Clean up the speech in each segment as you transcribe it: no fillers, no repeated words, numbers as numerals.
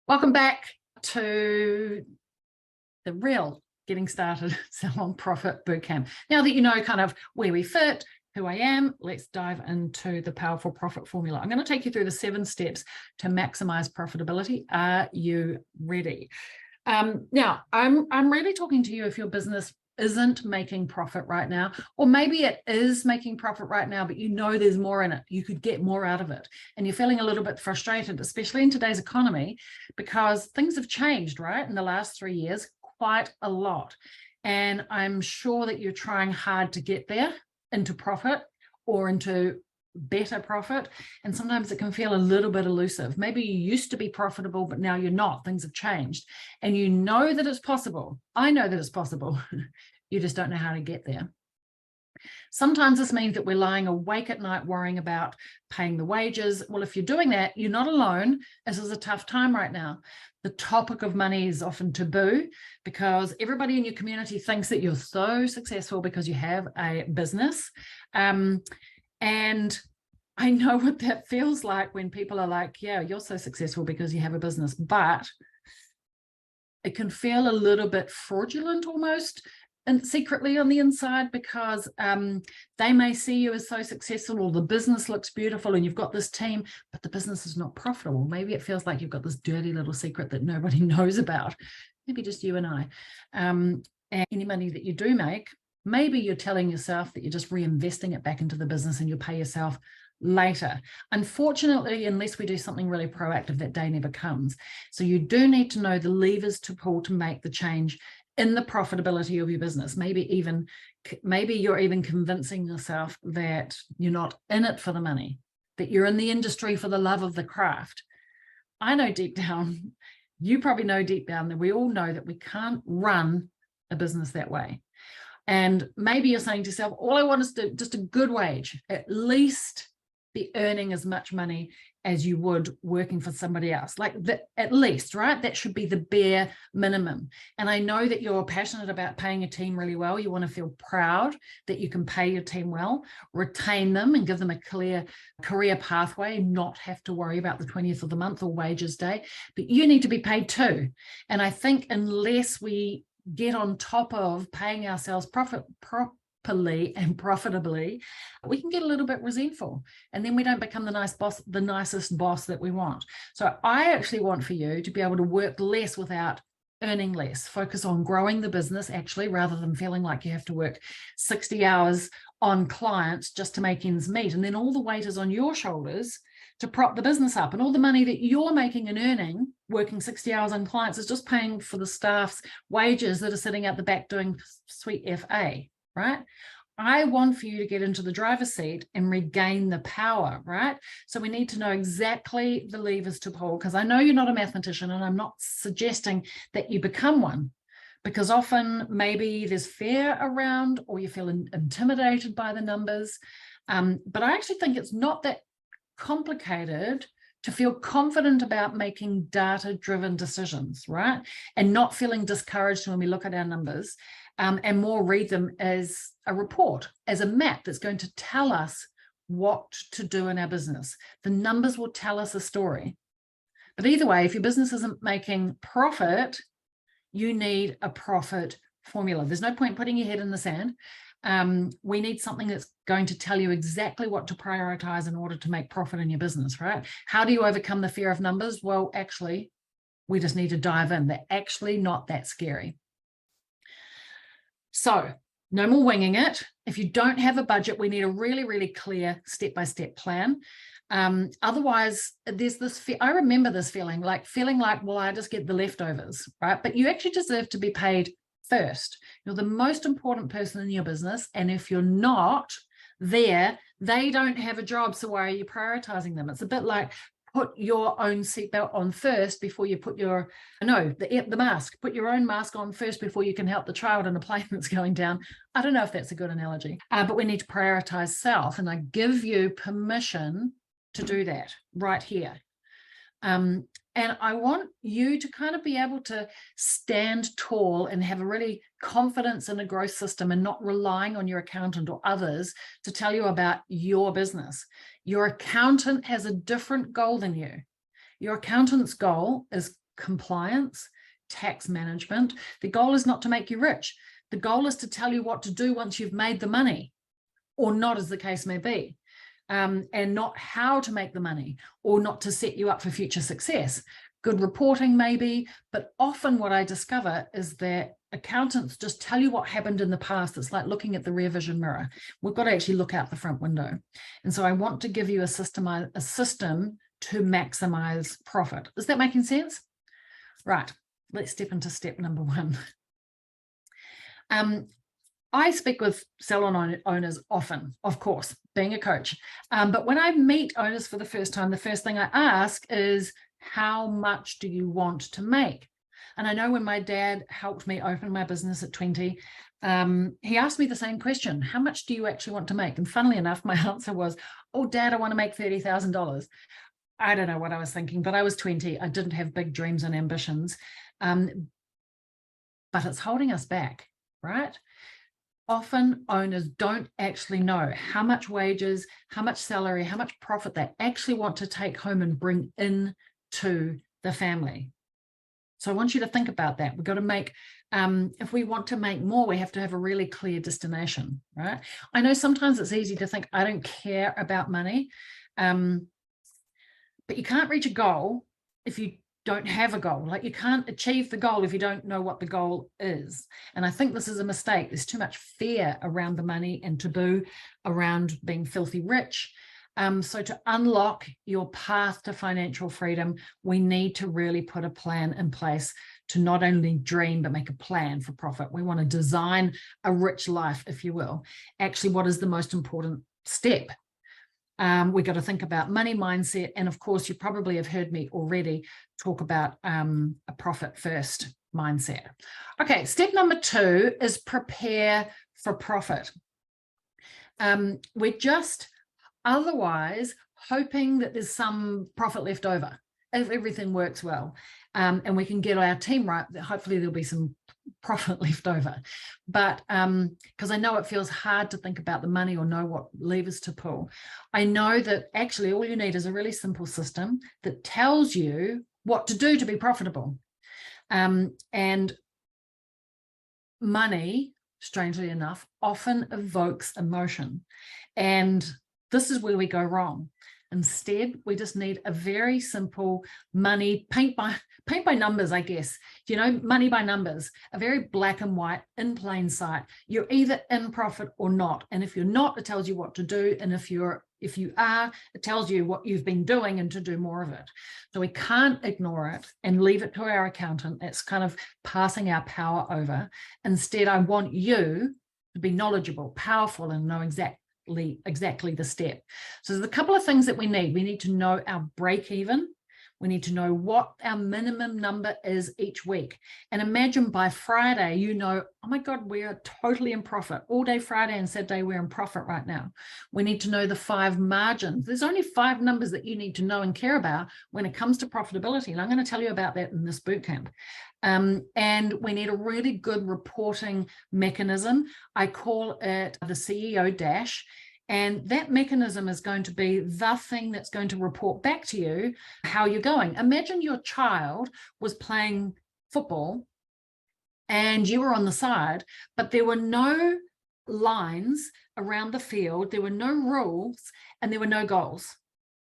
Welcome back to the real Getting Started Salon Profit Bootcamp. Now that you know kind of where we fit, who I am, let's dive into the powerful profit formula. I'm going to take you through the 7 steps to maximize profitability. Are you ready? Now, I'm really talking to you if your business isn't making profit right now, or maybe it is making profit right now, but you know there's more in it. You could get more out of it, and you're feeling a little bit frustrated, especially in today's economy, because things have changed, right, in the last 3 years, quite a lot. And I'm sure that you're trying hard to get there into profit or into better profit, and sometimes it can feel a little bit elusive. Maybe you used to be profitable, but now you're not. Things have changed, and you know that it's possible. I know that it's possible. You just don't know how to get there. Sometimes this means that we're lying awake at night worrying about paying the wages. Well, if you're doing that, you're not alone. This is a tough time right now. The topic of money is often taboo because everybody in your community thinks that you're so successful because you have a business. And I know what that feels like when people are like, yeah, you're so successful because you have a business, but it can feel a little bit fraudulent almost, and secretly on the inside, because they may see you as so successful, or the business looks beautiful and you've got this team, but the business is not profitable. Maybe it feels like you've got this dirty little secret that nobody knows about, maybe just you and I. And any money that you do make, maybe you're telling yourself that you're just reinvesting it back into the business and you'll pay yourself later. Unfortunately, unless we do something really proactive, that day never comes. So you do need to know the levers to pull to make the change in the profitability of your business. Maybe you're even convincing yourself that you're not in it for the money, that you're in the industry for the love of the craft. I know deep down, you probably know deep down, that we all know that we can't run a business that way. And maybe you're saying to yourself, all I want is just a good wage, at least be earning as much money as you would working for somebody else, like that, at least, right? That should be the bare minimum. And I know that you're passionate about paying a team really well. You want to feel proud that you can pay your team well, retain them and give them a clear career pathway, not have to worry about the 20th of the month or wages day, but you need to be paid too. And I think unless we get on top of paying ourselves properly and profitably, we can get a little bit resentful, and then we don't become the nicest boss that we want. So I actually want for you to be able to work less without earning less. Focus on growing the business actually, rather than feeling like you have to work 60 hours on clients just to make ends meet, and then all the weight is on your shoulders to prop the business up, and all the money that you're making and earning working 60 hours on clients is just paying for the staff's wages that are sitting at the back doing sweet FA, right? I want for you to get into the driver's seat and regain the power, right? So we need to know exactly the levers to pull, because I know you're not a mathematician, and I'm not suggesting that you become one, because often maybe there's fear around, or you feel intimidated by the numbers. But I actually think it's not that complicated to feel confident about making data-driven decisions, right? And not feeling discouraged when we look at our numbers, and more read them as a report, as a map that's going to tell us what to do in our business. The numbers will tell us a story. But either way, if your business isn't making profit, you need a profit formula. There's no point putting your head in the sand. We need something that's going to tell you exactly what to prioritize in order to make profit in your business, right? How do you overcome the fear of numbers? Well, actually, we just need to dive in. They're actually not that scary. So no more winging it. If you don't have a budget, we need a really, really clear step-by-step plan. Otherwise, there's this I remember this feeling like, well, I just get the leftovers, right? But you actually deserve to be paid first. You're the most important person in your business, and if you're not there, they don't have a job, so why are you prioritizing them? It's a bit like, put your own seatbelt on first before you put the mask. Put your own mask on first before you can help the child in a plane that's going down. I don't know if that's a good analogy, but we need to prioritize self, and I give you permission to do that right here. And I want you to kind of be able to stand tall and have a really confidence in a growth system, and not relying on your accountant or others to tell you about your business. Your accountant has a different goal than you. Your accountant's goal is compliance, tax management. The goal is not to make you rich. The goal is to tell you what to do once you've made the money, or not, as the case may be, and not how to make the money, or not to set you up for future success. Good reporting maybe, but often what I discover is that accountants just tell you what happened in the past. It's like looking at the rear vision mirror. We've got to actually look out the front window. And so I want to give you a system to maximize profit. Is that making sense? Right, let's step into step number 1. I speak with salon owners often, of course, being a coach. But when I meet owners for the first time, the first thing I ask is, how much do you want to make? And I know when my dad helped me open my business at 20, he asked me the same question: how much do you actually want to make? And funnily enough, my answer was, oh, Dad, I want to make $30,000. I don't know what I was thinking, but I was 20. I didn't have big dreams and ambitions. But it's holding us back, right? Often owners don't actually know how much wages, how much salary, how much profit they actually want to take home and bring in to the family. So I want you to think about that. We've got to make, if we want to make more, we have to have a really clear destination, right? I know sometimes it's easy to think, I don't care about money, but you can't reach a goal if you don't have a goal. Like, you can't achieve the goal if you don't know what the goal is. And I think this is a mistake. There's too much fear around the money and taboo around being filthy rich. So to unlock your path to financial freedom, we need to really put a plan in place to not only dream, but make a plan for profit. We want to design a rich life, if you will. Actually, what is the most important step? We've got to think about money mindset. And of course, you probably have heard me already talk about a profit first mindset. Okay, step number 2 is prepare for profit. We're just otherwise hoping that there's some profit left over if everything works well, and we can get our team right. Hopefully there'll be some profit left over. But because I know it feels hard to think about the money or know what levers to pull, I know that actually all you need is a really simple system that tells you what to do to be profitable. And money, strangely enough, often evokes emotion. And this is where we go wrong. Instead, we just need a very simple money, paint by numbers, I guess. You know, money by numbers, a very black and white, in plain sight. You're either in profit or not. And if you're not, it tells you what to do. And if you are, it tells you what you've been doing and to do more of it. So we can't ignore it and leave it to our accountant. It's kind of passing our power over. Instead, I want you to be knowledgeable, powerful, and know exactly the step. So there's a couple of things that we need. We need to know our break even. We need to know what our minimum number is each week. And imagine by Friday, you know, oh my God, we are totally in profit. All day Friday and Saturday, we're in profit right now. We need to know the 5 margins. There's only 5 numbers that you need to know and care about when it comes to profitability. And I'm going to tell you about that in this bootcamp. And we need a really good reporting mechanism. I call it the CEO dash. And that mechanism is going to be the thing that's going to report back to you how you're going. Imagine your child was playing football and you were on the side, but there were no lines around the field, there were no rules, and there were no goals.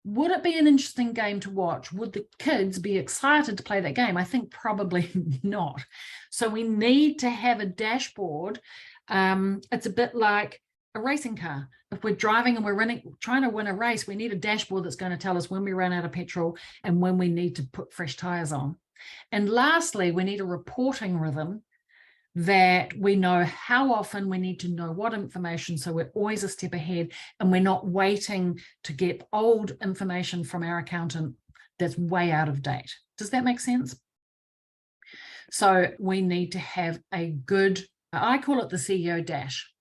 Would it be an interesting game to watch? Would the kids be excited to play that game? I think probably not. So we need to have a dashboard. It's a bit like a racing car. If we're driving and we're trying to win a race, we need a dashboard that's going to tell us when we run out of petrol and when we need to put fresh tires on. And lastly, we need a reporting rhythm that we know how often we need to know what information, so we're always a step ahead and we're not waiting to get old information from our accountant that's way out of date. Does that make sense? So we need to have a good, I call it the CEO dash,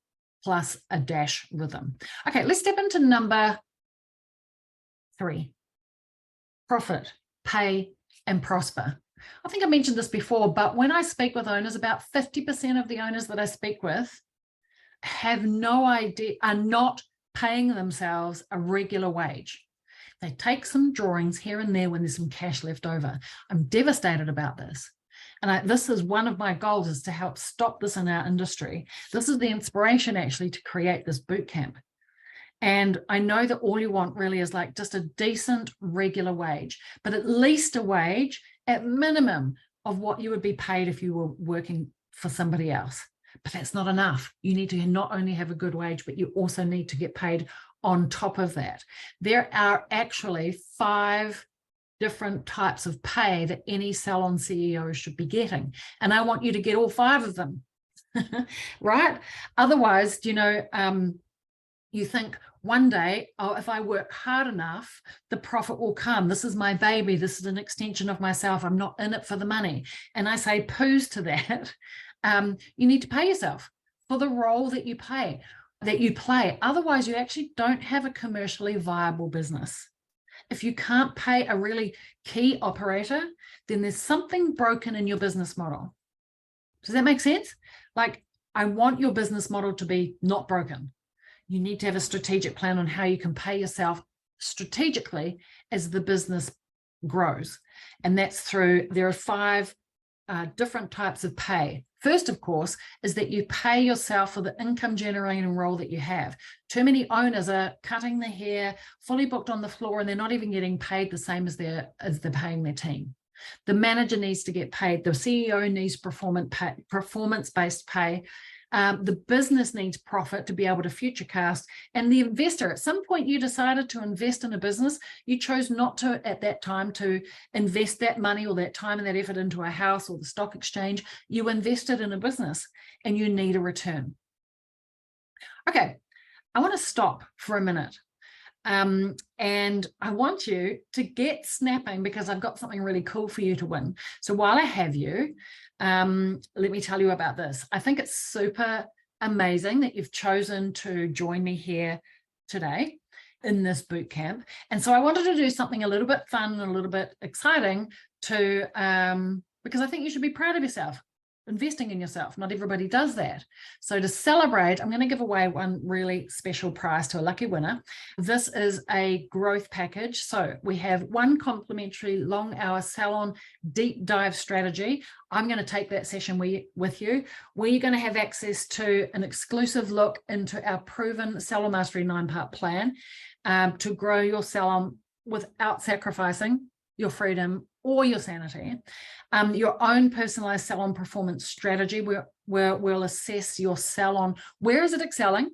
plus a dash rhythm. Okay, let's step into number 3. Profit, pay, and prosper. I think I mentioned this before, but when I speak with owners, about 50% of the owners that I speak with have no idea, are not paying themselves a regular wage. They take some drawings here and there when there's some cash left over. I'm devastated about this. And this is one of my goals, is to help stop this in our industry. This is the inspiration actually to create this boot camp. And I know that all you want really is like just a decent regular wage, but at least a wage at minimum of what you would be paid if you were working for somebody else. But that's not enough. You need to not only have a good wage, but you also need to get paid on top of that. There are actually 5 different types of pay that any salon CEO should be getting. And I want you to get all 5 of them, right? Otherwise, you think one day, oh, if I work hard enough, the profit will come. This is my baby. This is an extension of myself. I'm not in it for the money. And I say poos to that. You need to pay yourself for the role that you play. Otherwise, you actually don't have a commercially viable business. If you can't pay a really key operator, then there's something broken in your business model. Does that make sense? Like, I want your business model to be not broken. You need to have a strategic plan on how you can pay yourself strategically as the business grows. And that's through, there are 5 different types of pay. First, of course, is that you pay yourself for the income generating role that you have. Too many owners are cutting their hair, fully booked on the floor, and they're not even getting paid the same as they're paying their team. The manager needs to get paid. The CEO needs performance-based pay. The business needs profit to be able to futurecast, and the investor, at some point you decided to invest in a business. You chose not to at that time to invest that money or that time and that effort into a house or the stock exchange. You invested in a business and you need a return. Okay, I want to stop for a minute. And I want you to get snapping, because I've got something really cool for you to win. So while I have you, let me tell you about this. I think it's super amazing that you've chosen to join me here today in this boot camp. And so I wanted to do something a little bit fun and a little bit exciting because I think you should be proud of yourself. Investing in yourself. Not everybody does that. So to celebrate, I'm going to give away one really special prize to a lucky winner. This is a growth package. So we have 1 complimentary long hour salon deep dive strategy. I'm going to take that session with you, where you're going to have access to an exclusive look into our proven Salon Mastery 9-part plan to grow your salon without sacrificing your freedom or your sanity. Your own personalized salon performance strategy, where we'll assess your salon. Where is it excelling?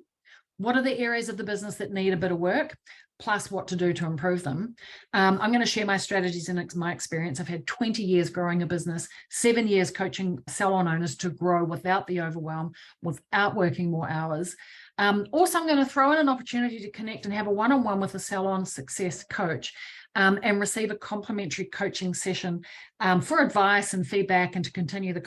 What are the areas of the business that need a bit of work? Plus what to do to improve them. I'm going to share my strategies and my experience. I've had 20 years growing a business, 7 years coaching salon owners to grow without the overwhelm, without working more hours. Also, I'm going to throw in an opportunity to connect and have a one-on-one with a salon success coach. And receive a complimentary coaching session for advice and feedback, and to continue the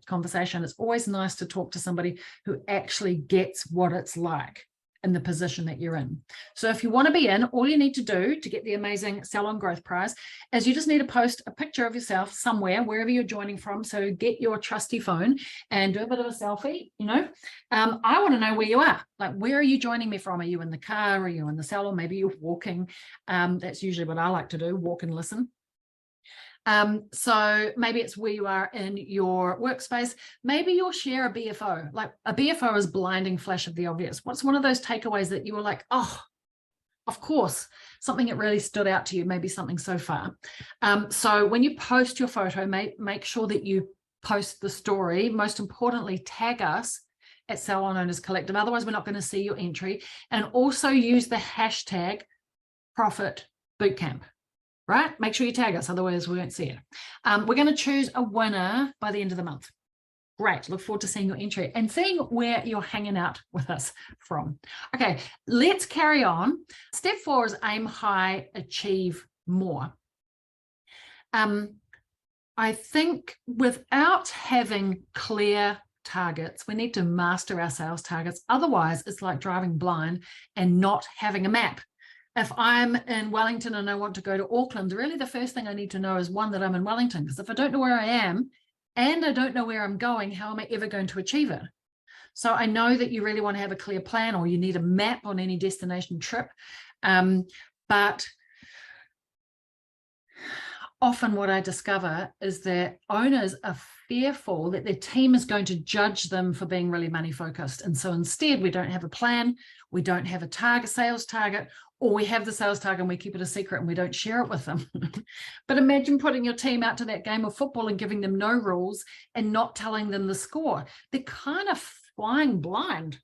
conversation. It's always nice to talk to somebody who actually gets what it's like in the position that you're in. So if you want to be in, all you need to do to get the amazing Salon Growth Prize is you just need to post a picture of yourself somewhere, wherever you're joining from. So get your trusty phone and do a bit of a selfie. I want to know where you are. Like, where are you joining me from? Are you in the car? Are you in the salon? Maybe you're walking. That's usually what I like to do, walk and listen. So maybe it's where you are in your workspace. Maybe you'll share a BFO. Like, a BFO is blinding flash of the obvious. What's one of those takeaways that you were like, oh, of course, something that really stood out to you, maybe something so far. So when you post your photo, make sure that you post the story. Most importantly, tag us at Salon Owners Collective. Otherwise, we're not going to see your entry. And also use the hashtag Profit Bootcamp. Right? Make sure you tag us, otherwise we won't see it. We're going to choose a winner by the end of the month. Great. Look forward to seeing your entry and seeing where you're hanging out with us from. Okay, let's carry on. Step 4 is aim high, achieve more. I think without having clear targets, we need to master our sales targets. Otherwise, it's like driving blind and not having a map. If I'm in Wellington and I want to go to Auckland, really the first thing I need to know is, one, that I'm in Wellington, because if I don't know where I am and I don't know where I'm going, how am I ever going to achieve it? So I know that you really want to have a clear plan, or you need a map on any destination trip. But often what I discover is that owners are fearful that their team is going to judge them for being really money focused. And so instead, we don't have a plan, we don't have a target, sales target, or we have the sales target and we keep it a secret and we don't share it with them. But imagine putting your team out to that game of football and giving them no rules and not telling them the score. They're kind of flying blind,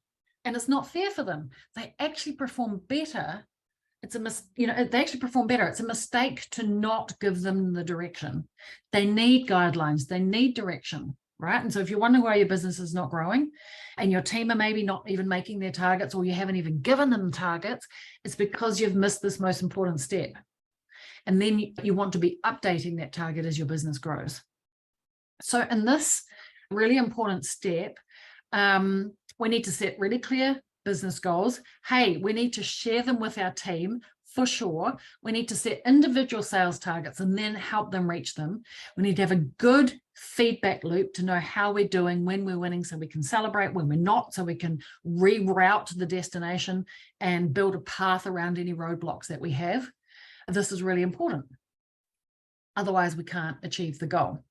and it's not fair for them. They actually perform better. They actually perform better. It's a mistake to not give them the direction. They need guidelines. They need direction, right? And so if you're wondering why your business is not growing and your team are maybe not even making their targets, or you haven't even given them targets, it's because you've missed this most important step. And then you want to be updating that target as your business grows. So in this really important step, we need to set really clear business goals. Hey, we need to share them with our team for sure. We need to set individual sales targets and then help them reach them. We need to have a good feedback loop to know how we're doing, when we're winning, so we can celebrate, when we're not, so we can reroute to the destination and build a path around any roadblocks that we have. This is really important. Otherwise, we can't achieve the goal.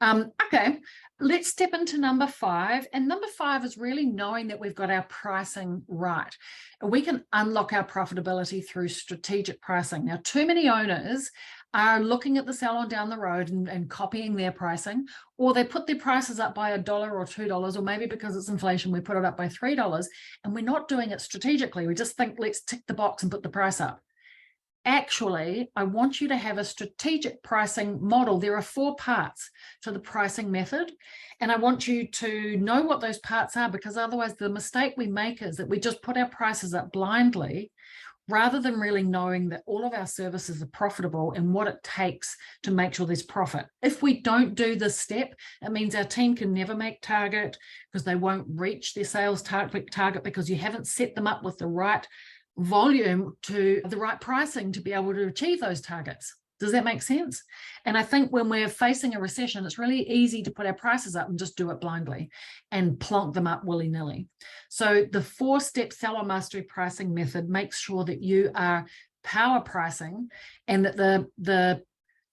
Okay, let's step into number 5. And number 5 is really knowing that we've got our pricing right. We can unlock our profitability through strategic pricing. Now, too many owners are looking at the salon down the road and copying their pricing, or they put their prices up by $1 or $2, or maybe because it's inflation, we put it up by $3, and we're not doing it strategically. We just think, let's tick the box and put the price up. Actually, I want you to have a strategic pricing model. There are 4 parts to the pricing method, and I want you to know what those parts are, because otherwise the mistake we make is that we just put our prices up blindly rather than really knowing that all of our services are profitable and what it takes to make sure there's profit. If we don't do this step, it means our team can never make target, because they won't reach their sales target because you haven't set them up with the right volume to the right pricing to be able to achieve those targets. Does that make sense? And I think when we're facing a recession, it's really easy to put our prices up and just do it blindly and plonk them up willy-nilly. So the 4-step Salon Mastery pricing method makes sure that you are power pricing, and that the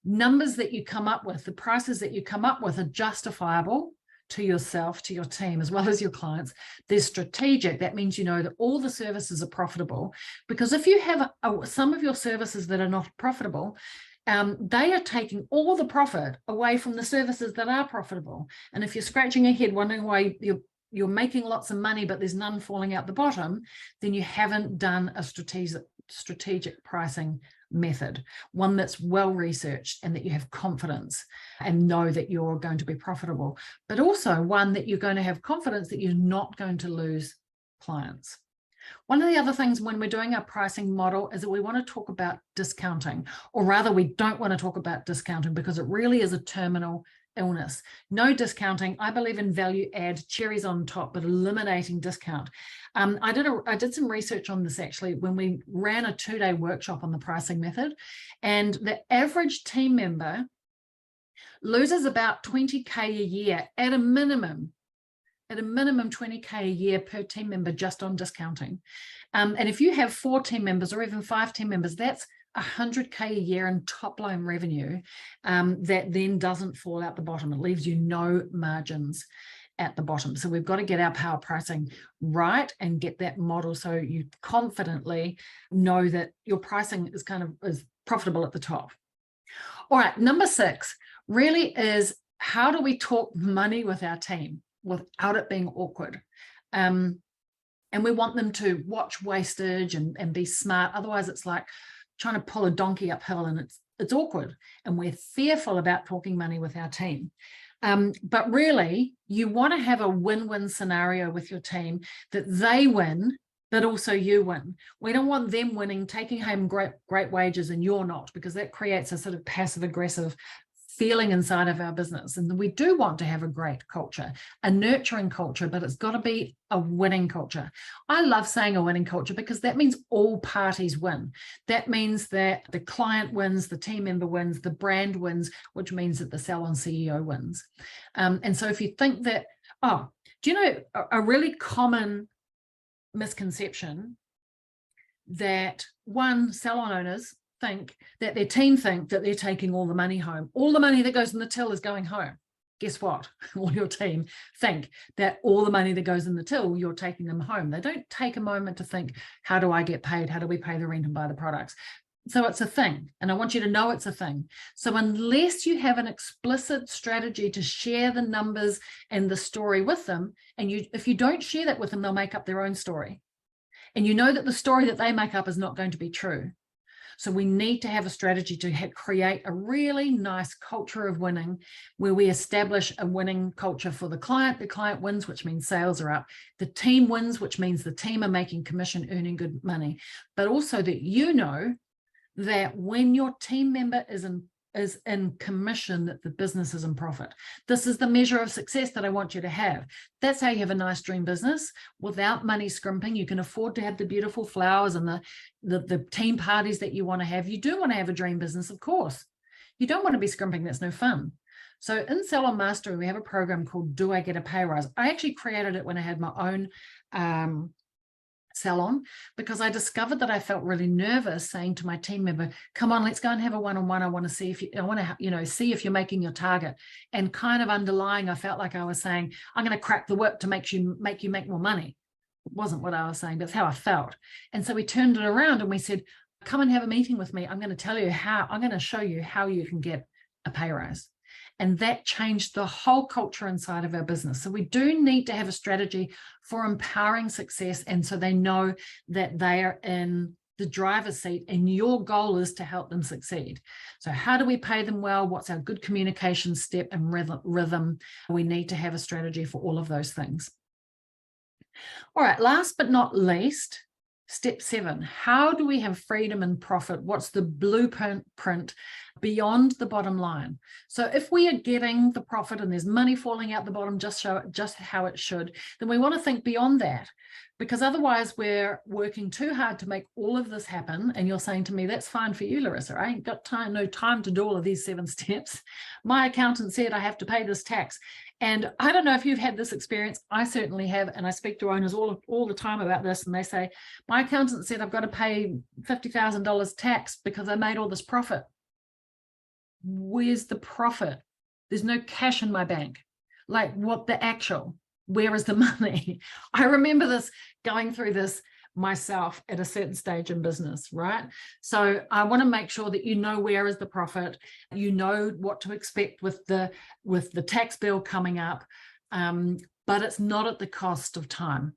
numbers that you come up with, the prices that you come up with, are justifiable to yourself, to your team, as well as your clients. They're strategic. That means you know that all the services are profitable, because if you have some of your services that are not profitable, they are taking all the profit away from the services that are profitable. And if you're scratching your head wondering why you're making lots of money but there's none falling out the bottom, then you haven't done a strategic pricing method, one that's well researched and that you have confidence and know that you're going to be profitable, but also one that you're going to have confidence that you're not going to lose clients. One of the other things when we're doing our pricing model is that we want to talk about discounting, or rather we don't want to talk about discounting, because it really is a terminal illness. No discounting. I believe in value add, cherries on top, but eliminating discount. I did some research on this actually when we ran a 2-day workshop on the pricing method, and the average team member loses about 20K a year at a minimum 20K a year per team member just on discounting. And if you have 4 team members or even 5 team members, that's 100K a year in top line revenue that then doesn't fall out the bottom. It leaves you no margins at the bottom. So we've got to get our power pricing right and get that model so you confidently know that your pricing is profitable at the top. All right, number 6 really is, how do we talk money with our team without it being awkward? And we want them to watch wastage and be smart. Otherwise, it's like trying to pull a donkey uphill, and it's awkward, and we're fearful about talking money with our team. But really, you want to have a win-win scenario with your team, that they win, but also you win. We don't want them winning, taking home great wages, and you're not, because that creates a sort of passive-aggressive feeling inside of our business. And we do want to have a great culture, a nurturing culture, but it's got to be a winning culture. I love saying a winning culture because that means all parties win. That means that the client wins, the team member wins, the brand wins, which means that the salon CEO wins. And so if you think that, do you know a really common misconception that salon owners think that their team think that they're taking all the money home. All the money that goes in the till is going home. Guess what? All your team think that all the money that goes in the till, you're taking them home. They don't take a moment to think, how do I get paid? How do we pay the rent and buy the products? So it's a thing, and I want you to know it's a thing. So unless you have an explicit strategy to share the numbers and the story with them, and if you don't share that with them, they'll make up their own story. And you know that the story that they make up is not going to be true. So we need to have a strategy to create a really nice culture of winning, where we establish a winning culture for the client. The client wins, which means sales are up. The team wins, which means the team are making commission, earning good money. But also that you know that when your team member is in commission, that the business is in profit. This is the measure of success that I want you to have. That's how you have a nice dream business without money scrimping. You can afford to have the beautiful flowers and the team parties that you want to have. You do want to have a dream business, of course. You don't want to be scrimping. That's no fun. So in Salon Mastery, we have a program called Do I Get a Pay Rise? I actually created it when I had my own salon, because I discovered that I felt really nervous saying to my team member, come on, let's go and have a one-on-one. I want to see if see if you're making your target. And kind of underlying, I felt like I was saying, I'm going to crack the whip to make you make more money. It wasn't what I was saying, but it's how I felt. And so we turned it around and we said, come and have a meeting with me. I'm going to show you how you can get a pay rise. And that changed the whole culture inside of our business. So we do need to have a strategy for empowering success. And so they know that they are in the driver's seat and your goal is to help them succeed. So how do we pay them well? What's our good communication step and rhythm? We need to have a strategy for all of those things. All right, last but not least, step 7, how do we have freedom and profit? What's the blueprint beyond the bottom line? So if we are getting the profit and there's money falling out the bottom just how it should, then we want to think beyond that, because otherwise we're working too hard to make all of this happen. And you're saying to me, that's fine for you, Larissa. I ain't got no time to do all of these 7 steps. My accountant said I have to pay this tax. And I don't know if you've had this experience. I certainly have. And I speak to owners all the time about this. And they say, my accountant said I've got to pay $50,000 tax because I made all this profit. Where's the profit? There's no cash in my bank. Like, what the actual? Where is the money? I remember this, going through this myself at a certain stage in business, right? So I want to make sure that you know where is the profit, you know what to expect with the tax bill coming up, but it's not at the cost of time,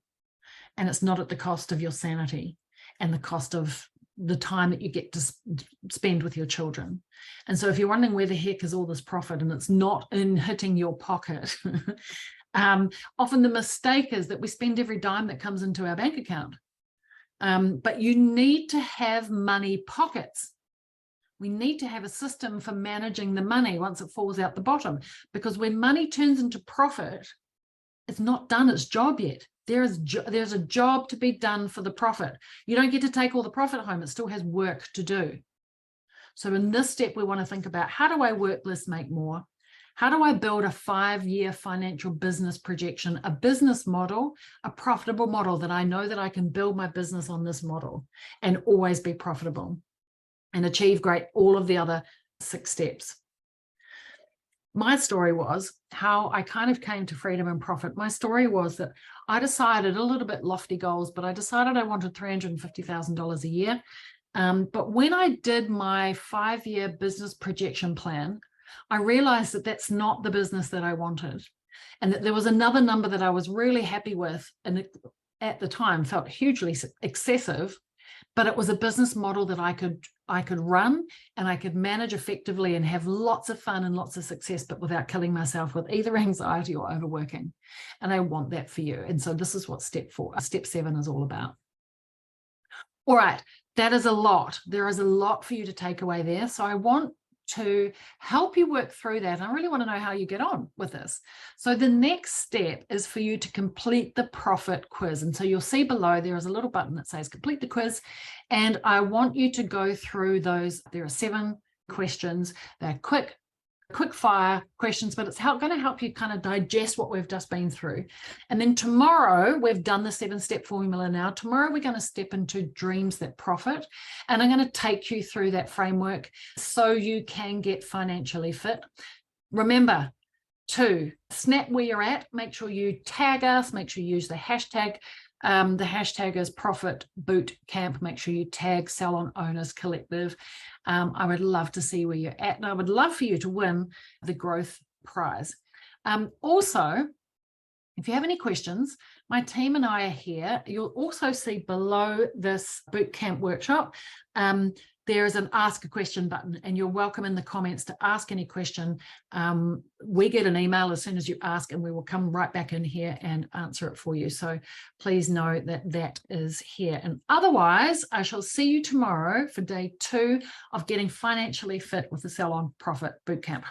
and it's not at the cost of your sanity and the cost of the time that you get to spend with your children. And so if you're wondering where the heck is all this profit and it's not in hitting your pocket, often the mistake is that we spend every dime that comes into our bank account. But you need to have money pockets. We need to have a system for managing the money once it falls out the bottom, because when money turns into profit, it's not done its job yet. There's a job to be done for the profit. You don't get to take all the profit home. It still has work to do. So in this step, we want to think about, how do I work less, make more? How do I build a 5-year financial business projection, a business model, a profitable model that I know that I can build my business on this model and always be profitable and achieve all of the other 6 steps? My story was how I kind of came to freedom and profit. My story was that I decided, a little bit lofty goals, but I decided I wanted $350,000 a year. But when I did my 5-year business projection plan, I realized that that's not the business that I wanted, and that there was another number that I was really happy with, and at the time felt hugely excessive, but it was a business model that I could run and I could manage effectively and have lots of fun and lots of success, but without killing myself with either anxiety or overworking. And I want that for you. And so this is what step 7 is all about. All right, that is a lot. There is a lot for you to take away there. So I want to help you work through that. I really want to know how you get on with this. So the next step is for you to complete the profit quiz. And so you'll see below there is a little button that says complete the quiz. And I want you to go through those. There are 7 questions. They're quick, quick fire questions, but it's going to help you kind of digest what we've just been through. And then tomorrow, we've done the 7-step formula now. Tomorrow, we're going to step into dreams that profit. And I'm going to take you through that framework so you can get financially fit. Remember, 2, snap where you're at. Make sure you tag us. Make sure you use the hashtag. The hashtag is Profit Bootcamp. Make sure you tag Salon Owners Collective. I would love to see where you're at, and I would love for you to win the growth prize. Also, if you have any questions, my team and I are here. You'll also see below this bootcamp workshop, there is an ask a question button, and you're welcome in the comments to ask any question. We get an email as soon as you ask, and we will come right back in here and answer it for you. So please know that that is here. And otherwise, I shall see you tomorrow for day 2 of getting financially fit with the Salon Profit Bootcamp.